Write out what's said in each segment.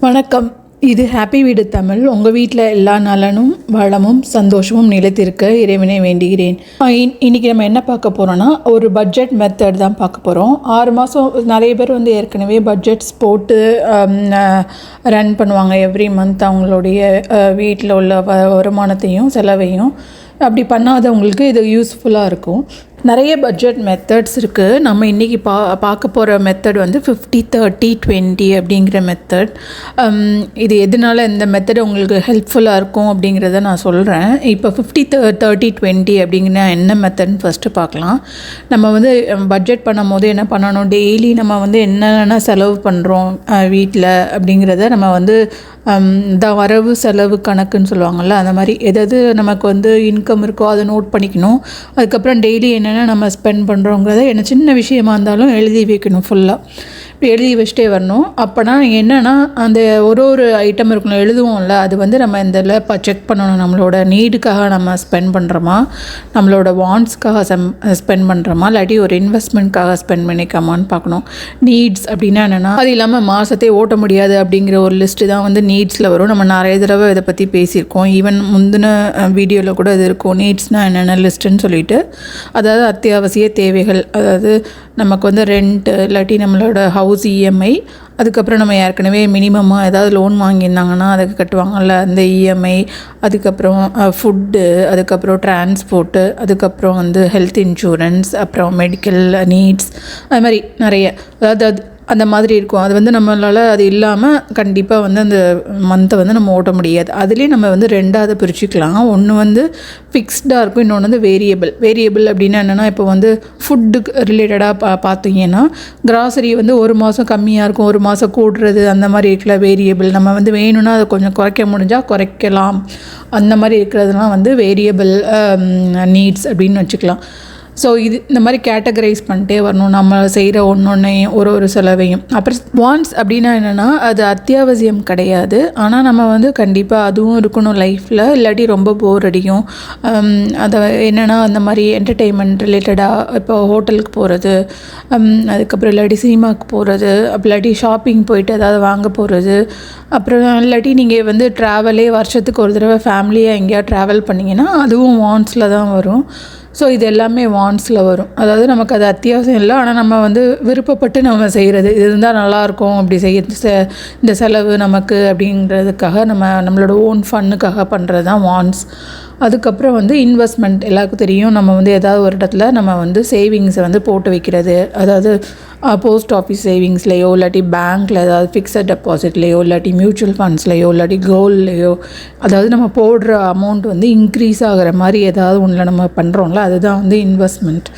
வணக்கம். இது ஹாப்பி வீடு தமிழ். உங்கள் வீட்டில் எல்லா நலனும் வளமும் சந்தோஷமும் நிலைத்திருக்க இறைவனை வேண்டுகிறேன். இன்றைக்கி நம்ம என்ன பார்க்க போகிறோன்னா, ஒரு பட்ஜெட் மெத்தட் தான் பார்க்க போகிறோம். 6 மாதம் நிறைய பேர் ஏற்கனவே பட்ஜெட்ஸ் போட்டு ரன் பண்ணுவாங்க. எவ்ரி மந்த் அவங்களுடைய வீட்டில் உள்ள வருமானத்தையும் செலவையும். அப்படி பண்ணாதவங்களுக்கு இது யூஸ்ஃபுல்லாக இருக்கும். நிறைய பட்ஜெட் மெத்தட்ஸ் இருக்குது. நம்ம இன்றைக்கி பார்க்க போகிற மெத்தட் 50-30-20 அப்படிங்கிற மெத்தட். இது எதனால் இந்த மெத்தட் உங்களுக்கு ஹெல்ப்ஃபுல்லாக இருக்கும் அப்படிங்கிறத நான் சொல்கிறேன். இப்போ 50-30-20 அப்படிங்கிற என்ன மெத்தட்னு ஃபஸ்ட்டு பார்க்கலாம். நம்ம பட்ஜெட் பண்ணும் போது என்ன பண்ணணும், டெய்லி நம்ம என்னென்ன செலவு பண்ணுறோம் வீட்டில் அப்படிங்கிறத நம்ம வரவு செலவு கணக்குன்னு சொல்லுவாங்கள்ல, அந்த மாதிரி எதாவது நமக்கு இன்கம் இருக்கோ அதை நோட் பண்ணிக்கணும். அதுக்கப்புறம் டெய்லி என்னென்ன நம்ம ஸ்பெண்ட் பண்ணுறோங்கிறத என்ன சின்ன விஷயமா இருந்தாலும் எழுதி வைக்கணும். ஃபுல்லாக இப்படி எழுதி வச்சுட்டே வரணும். அப்போனா என்னென்னா அந்த ஒரு ஐட்டம் இருக்கணும், எழுதுவோம்ல, அது நம்ம இதில் செக் பண்ணணும். நம்மளோட நீடுக்காக நம்ம ஸ்பெண்ட் பண்ணுறோமா, நம்மளோட வாண்ட்ஸ்க்காக ஸ்பெண்ட் பண்ணுறோமா, இல்லாட்டி ஒரு இன்வெஸ்ட்மெண்ட்காக ஸ்பெண்ட் பண்ணிக்காமான்னு பார்க்கணும். நீட்ஸ் அப்படின்னா என்னென்னா, அது இல்லாமல் மாதத்தை ஓட்ட முடியாது அப்படிங்கிற ஒரு லிஸ்ட்டு தான் நீட்ஸில் வரும். நம்ம நிறைய தடவை இதை பற்றி பேசியிருக்கோம். ஈவன் முந்தின வீடியோவில் கூட இது இருக்கும், நீட்ஸ்னால் என்னென்ன லிஸ்ட்டுன்னு சொல்லிட்டு. அதாவது அத்தியாவசிய தேவைகள், அதாவது நமக்கு ரெண்ட், இல்லாட்டி நம்மளோட ஹவுஸ் இஎம்ஐ, அதுக்கப்புறம் நம்ம ஏற்கனவே மினிமமாக ஏதாவது லோன் வாங்கியிருந்தாங்கன்னா அதுக்கு கட்டுவாங்கள்ல அந்த இஎம்ஐ, அதுக்கப்புறம் ஃபுட்டு, அதுக்கப்புறம் டிரான்ஸ்போர்ட்டு, அதுக்கப்புறம் ஹெல்த் இன்சூரன்ஸ், அப்புறம் மெடிக்கல் நீட்ஸ், அது மாதிரி நிறைய, அதாவது அந்த மாதிரி இருக்கும். அது நம்மளால் அது இல்லாமல் கண்டிப்பாக அந்த மந்த்தை நம்ம ஓட்ட முடியாது. அதுலேயே நம்ம ரெண்டாவது பிரிச்சுக்கலாம். ஒன்று ஃபிக்ஸ்டாக இருக்கும், இன்னொன்று வேரியபிள் அப்படின்னா என்னென்னா, இப்போ ஃபுட்டுக்கு ரிலேட்டடாக பார்த்தீங்கன்னா, கிராசரி ஒரு மாதம் கம்மியாக இருக்கும், ஒரு மாதம் கூடுறது, அந்த மாதிரி இருக்கல வேரியபிள். நம்ம வேணும்னா அதை கொஞ்சம் குறைக்க முடிஞ்சால் குறைக்கலாம். அந்த மாதிரி இருக்கிறதுலாம் வேரியபிள் நீட்ஸ் அப்படின்னு வச்சுக்கலாம். ஸோ இந்த மாதிரி கேட்டகரைஸ் பண்ணிட்டே வரணும், நம்ம செய்கிற ஒன்றொன்னையும் ஒரு செலவையும். அப்புறம் வாண்ட்ஸ் அப்படின்னா என்னென்னா, அது அத்தியாவசியம் கிடையாது, ஆனால் நம்ம கண்டிப்பாக அதுவும் இருக்கணும் லைஃப்பில், இல்லாட்டி ரொம்ப போர் அடிக்கும். அதை என்னென்னா, அந்த மாதிரி என்டர்டெயின்மெண்ட் ரிலேட்டடாக இப்போ ஹோட்டலுக்கு போகிறது, அதுக்கப்புறம் இல்லாட்டி சினிமாவுக்கு போகிறது, அப்படி இல்லாட்டி ஷாப்பிங் போயிட்டு ஏதாவது வாங்க போகிறது, அப்புறம் இல்லாட்டி நீங்கள் ட்ராவலே வருஷத்துக்கு ஒரு தடவை ஃபேமிலியாக எங்கேயா ட்ராவல் பண்ணிங்கன்னா அதுவும் வாண்ட்ஸில் தான் வரும். ஸோ இது எல்லாமே வாண்ட்ஸில் வரும். அதாவது நமக்கு அது அத்தியாவசியம் இல்லை, ஆனால் நம்ம விருப்பப்பட்டு நம்ம செய்கிறது, இது இருந்தால் நல்லாயிருக்கும் அப்படி இந்த செலவு நமக்கு அப்படிங்கிறதுக்காக நம்மளோட ஓன் ஃபன்னுக்காக பண்ணுறது தான் வாண்ட்ஸ். அதுக்கப்புறம் இன்வெஸ்ட்மெண்ட் எல்லாருக்கும் தெரியும். நம்ம ஏதாவது ஒரு இடத்துல நம்ம சேவிங்ஸை போட்டு வைக்கிறது, அதாவது போஸ்ட் ஆஃபீஸ் சேவிங்ஸ்லேயோ, இல்லாட்டி பேங்க்கில் ஏதாவது ஃபிக்ஸட் டெபாசிட்லேயோ, இல்லாட்டி மியூச்சுவல் ஃபண்ட்ஸ்லேயோ, இல்லாட்டி கோல்ட்லேயோ, அதாவது நம்ம போடுற அமௌண்ட் இன்க்ரீஸ் ஆகிற மாதிரி ஏதாவது ஒன்றில் நம்ம பண்ணுறோம்ல, அதுதான் இன்வெஸ்ட்மெண்ட்.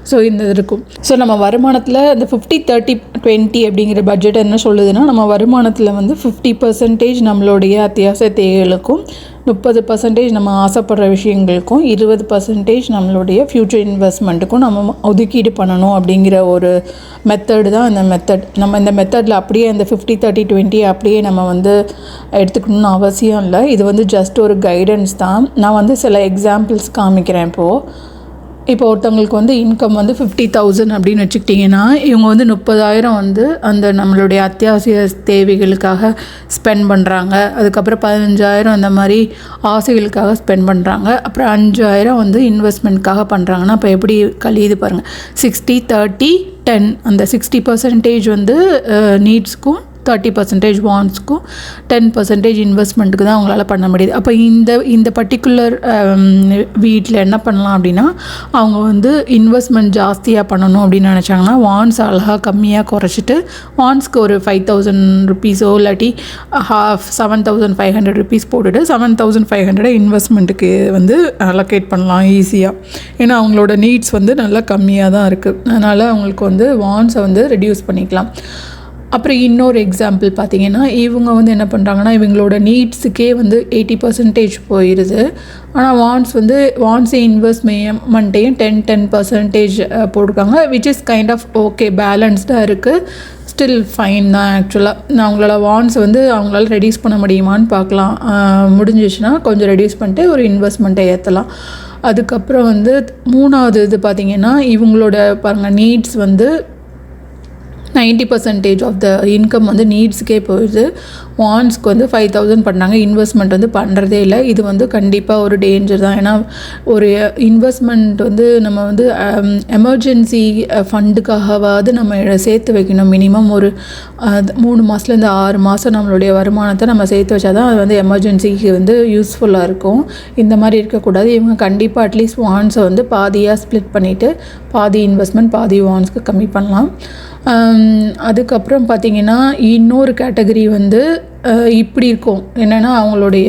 ஸோ இந்த இருக்கும். ஸோ நம்ம வருமானத்தில் இந்த 50-30-20 அப்படிங்கிற பட்ஜெட் என்ன சொல்லுதுன்னா, நம்ம வருமானத்தில் 50% நம்மளுடைய அத்தியாவசிய தேவைகளுக்கும், 30% நம்ம ஆசைப்படுற விஷயங்களுக்கும், 20% நம்மளுடைய ஃப்யூச்சர் இன்வெஸ்ட்மெண்ட்டுக்கும் நம்ம ஒதுக்கீடு பண்ணணும் அப்படிங்கிற ஒரு மெத்தடு தான் இந்த மெத்தட். நம்ம இந்த மெத்தடில் அப்படியே இந்த 50-30-20 அப்படியே நம்ம எடுத்துக்கணும்னு அவசியம் இல்லை. இது ஜஸ்ட் ஒரு கைடன்ஸ் தான். நான் சில எக்ஸாம்பிள்ஸ் காமிக்கிறேன். இப்போ ஒருத்தவங்களுக்கு இன்கம் 50,000 அப்படின்னு வச்சுக்கிட்டிங்கன்னா, இவங்க 30,000 அந்த நம்மளுடைய அத்தியாவசிய தேவைகளுக்காக ஸ்பெண்ட் பண்ணுறாங்க. அதுக்கப்புறம் 15,000 அந்த மாதிரி ஆசைகளுக்காக ஸ்பெண்ட் பண்ணுறாங்க. அப்புறம் 5,000 இன்வெஸ்ட்மெண்ட்காக பண்ணுறாங்கன்னா, அப்போ எப்படி கழியுது பாருங்கள். 60-30-10, அந்த 60% நீட்ஸ்க்கும், 30% வாண்ட்ஸ்க்கும், 10% இன்வெஸ்ட்மெண்ட்டுக்கு தான் அவங்களால பண்ண முடியுது. அப்போ இந்த பர்டிகுலர் வீட்டில் என்ன பண்ணலாம் அப்படின்னா, அவங்க இன்வெஸ்ட்மெண்ட் ஜாஸ்தியாக பண்ணணும் அப்படின்னு நினச்சாங்கன்னா, வாண்ட்ஸ் அழகாக கம்மியாக குறைச்சிட்டு வாண்ட்ஸ்க்கு ஒரு 5,000 ருபீஸோ இல்லாட்டி 7,500 ருபீஸ் போட்டுட்டு 7,500 இன்வெஸ்ட்மெண்ட்டுக்கு அலோகேட் பண்ணலாம் ஈஸியாக. ஏன்னா அவங்களோட நீட்ஸ் நல்லா கம்மியாக தான் இருக்குது. அதனால் அவங்களுக்கு வாண்ட்ஸை ரெடியூஸ் பண்ணிக்கலாம். அப்புறம் இன்னொரு எக்ஸாம்பிள் பார்த்திங்கன்னா, இவங்க என்ன பண்ணுறாங்கன்னா, இவங்களோட நீட்ஸுக்கே 80% போயிடுது. ஆனால் வாண்ட்ஸ் இன்வெஸ்ட்மெண்ட்டையும் 10% போட்டிருக்காங்க, which is kind of okay, பேலன்ஸ்டாக இருக்குது. ஸ்டில் ஃபைன் தான் ஆக்சுவலாக. நான் அவங்களோட வாண்ட்ஸ் அவங்களால ரெடியூஸ் பண்ண முடியுமான்னு பார்க்கலாம். முடிஞ்சிச்சுன்னா கொஞ்சம் ரெடியூஸ் பண்ணிட்டு ஒரு இன்வெஸ்ட்மெண்ட்டை ஏற்றலாம். அதுக்கப்புறம் மூணாவது இது பார்த்திங்கன்னா, இவங்களோட பாருங்கள் நீட்ஸ் 90% ஆஃப் த இன்கம் நீட்ஸுக்கே போயிடுது. வான்ஸ்க்கு வந்து 5,000 பண்ணாங்க. இன்வெஸ்ட்மெண்ட் வந்து பண்ணுறதே இல்லை. இது வந்து கண்டிப்பாக ஒரு டேஞ்சர் தான். ஏன்னா ஒரு இன்வெஸ்ட்மெண்ட் வந்து நம்ம வந்து எமர்ஜென்சி ஃபண்டுக்காகவாவது நம்ம சேர்த்து வைக்கணும். மினிமம் ஒரு 3 மாதத்துலேருந்து 6 மாதம் நம்மளுடைய வருமானத்தை நம்ம சேர்த்து வச்சா தான் அது வந்து எமர்ஜென்சிக்கு வந்து யூஸ்ஃபுல்லாக இருக்கும். இந்த மாதிரி இருக்கக்கூடாது. இவங்க கண்டிப்பாக அட்லீஸ்ட் வான்ஸை வந்து பாதியாக ஸ்ப்ளிட் பண்ணிவிட்டு பாதி இன்வெஸ்ட்மெண்ட் பாதி வான்ஸ்க்கு கம்மி பண்ணலாம். அதுக்கப்புறம் பார்த்திங்கன்னா இன்னொரு கேட்டகரி வந்து இப்படி இருக்கும். என்னென்னா அவங்களுடைய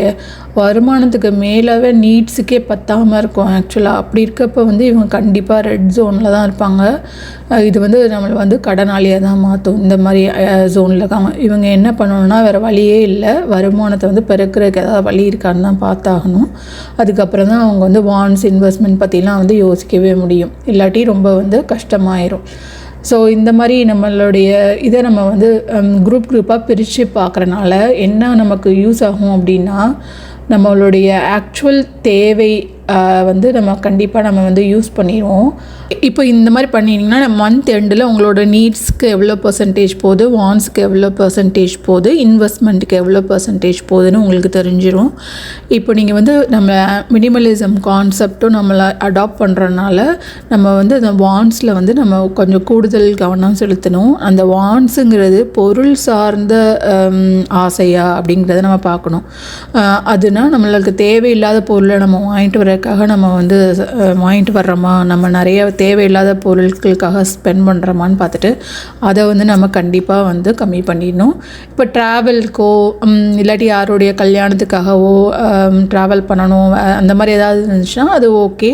வருமானத்துக்கு மேலாகவே நீட்ஸுக்கே பத்தாமல் இருக்கும் ஆக்சுவலாக. அப்படி இருக்கப்போ வந்து இவங்க கண்டிப்பாக ரெட் ஜோனில் தான் இருப்பாங்க. இது வந்து நம்மளை வந்து கடனாளியாக தான் மாற்றும். இந்த மாதிரி ஜோனில் இருக்காங்க. இவங்க என்ன பண்ணணும்னா வேறு வழியே இல்லை, வருமானத்தை வந்து பெருக்கிறதுக்கு ஏதாவது வழி இருக்கான்னு தான் பார்த்தாகணும். அதுக்கப்புறம் தான் அவங்க வந்து வான்ஸ் இன்வெஸ்ட்மெண்ட் பற்றிலாம் வந்து யோசிக்கவே முடியும். இல்லாட்டி ரொம்ப வந்து கஷ்டமாயிரும். ஸோ இந்த மாதிரி நம்மளுடைய இதை நம்ம வந்து குரூப்பாக பிரித்து பார்க்குறனால என்ன நமக்கு யூஸ் ஆகும் அப்படின்னா, நம்மளுடைய ஆக்சுவல் தேவை வந்து நம்ம கண்டிப்பாக நம்ம வந்து யூஸ் பண்ணிடுவோம். இப்போ இந்த மாதிரி பண்ணிங்கன்னா மந்த் எண்டில் உங்களோட நீட்ஸ்க்கு எவ்வளோ பர்சன்டேஜ் போகுது, வான்ஸ்க்கு எவ்வளோ பர்சன்டேஜ் போகுது, இன்வெஸ்ட்மெண்ட்டுக்கு எவ்வளோ பர்சன்டேஜ் போகுதுன்னு உங்களுக்கு தெரிஞ்சிடும். இப்போ நீங்கள் வந்து நம்ம மினிமலிசம் கான்செப்டும் நம்மளை அடாப்ட் பண்ணுறதுனால நம்ம வந்து அந்த வான்ஸில் வந்து நம்ம கொஞ்சம் கூடுதல் கவனம் செலுத்தணும். அந்த வான்ஸுங்கிறது பொருள் சார்ந்த ஆசையா அப்படிங்கிறத நம்ம பார்க்கணும். அதுனா நம்மளுக்கு தேவையில்லாத பொருளை நம்ம வாங்கிட்டு வரக்காக நம்ம வந்து வாங்கிட்டு வர்றோமா, நம்ம நிறைய தேவையில்லாத பொருட்களுக்காக ஸ்பெண்ட் பண்ணுறோமான்னு பார்த்துட்டு அதை வந்து நம்ம கண்டிப்பாக வந்து கம்மி பண்ணிடணும். இப்போ ட்ராவல்க்கோ இல்லாட்டி யாருடைய கல்யாணத்துக்காகவோ ட்ராவல் பண்ணணும் அந்த மாதிரி ஏதாவது இருந்துச்சுன்னா அது ஓகே.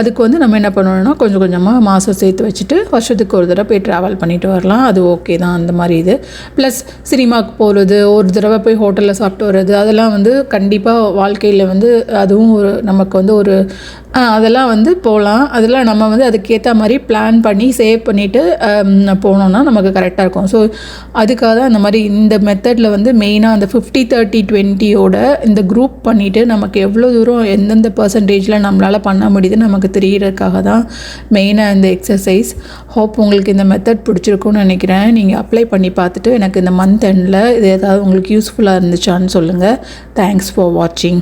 அதுக்கு வந்து நம்ம என்ன பண்ணணும்னா கொஞ்சம் கொஞ்சமாக மாதம் சேர்த்து வச்சுட்டு வருஷத்துக்கு ஒரு தடவை போய் ட்ராவல் பண்ணிட்டு வரலாம். அது ஓகே தான். அந்த மாதிரி இது ப்ளஸ் சினிமாவுக்கு போகிறது, ஒரு தடவை போய் ஹோட்டலில் சாப்பிட்டு வர்றது, அதெல்லாம் வந்து கண்டிப்பாக வாழ்க்கையில் வந்து அதுவும் ஒரு நமக்கு வந்து ஒரு அதெல்லாம் வந்து போகலாம். அதெல்லாம் நம்ம வந்து அதுக்கேற்ற மாதிரி பிளான் பண்ணி சேவ் பண்ணிவிட்டு போனோம்னா நமக்கு கரெக்டாக இருக்கும். ஸோ அதுக்காக தான் அந்த மாதிரி இந்த மெத்தடில் வந்து மெயினாக அந்த 50-30-20 இந்த குரூப் பண்ணிவிட்டு நமக்கு எவ்வளோ தூரம் எந்தெந்த பர்சன்டேஜில் நம்மளால் பண்ண முடியுதுன்னு நமக்கு தெரியறதுக்காக தான் மெயினாக இந்த எக்ஸசைஸ். ஹோப் உங்களுக்கு இந்த மெத்தட் பிடிச்சிருக்குன்னு நினைக்கிறேன். நீங்கள் அப்ளை பண்ணி பார்த்துட்டு எனக்கு இந்த மந்த் எண்டில் இது ஏதாவது உங்களுக்கு யூஸ்ஃபுல்லாக இருந்துச்சான்னு சொல்லுங்கள். தேங்க்ஸ் ஃபார் வாட்சிங்.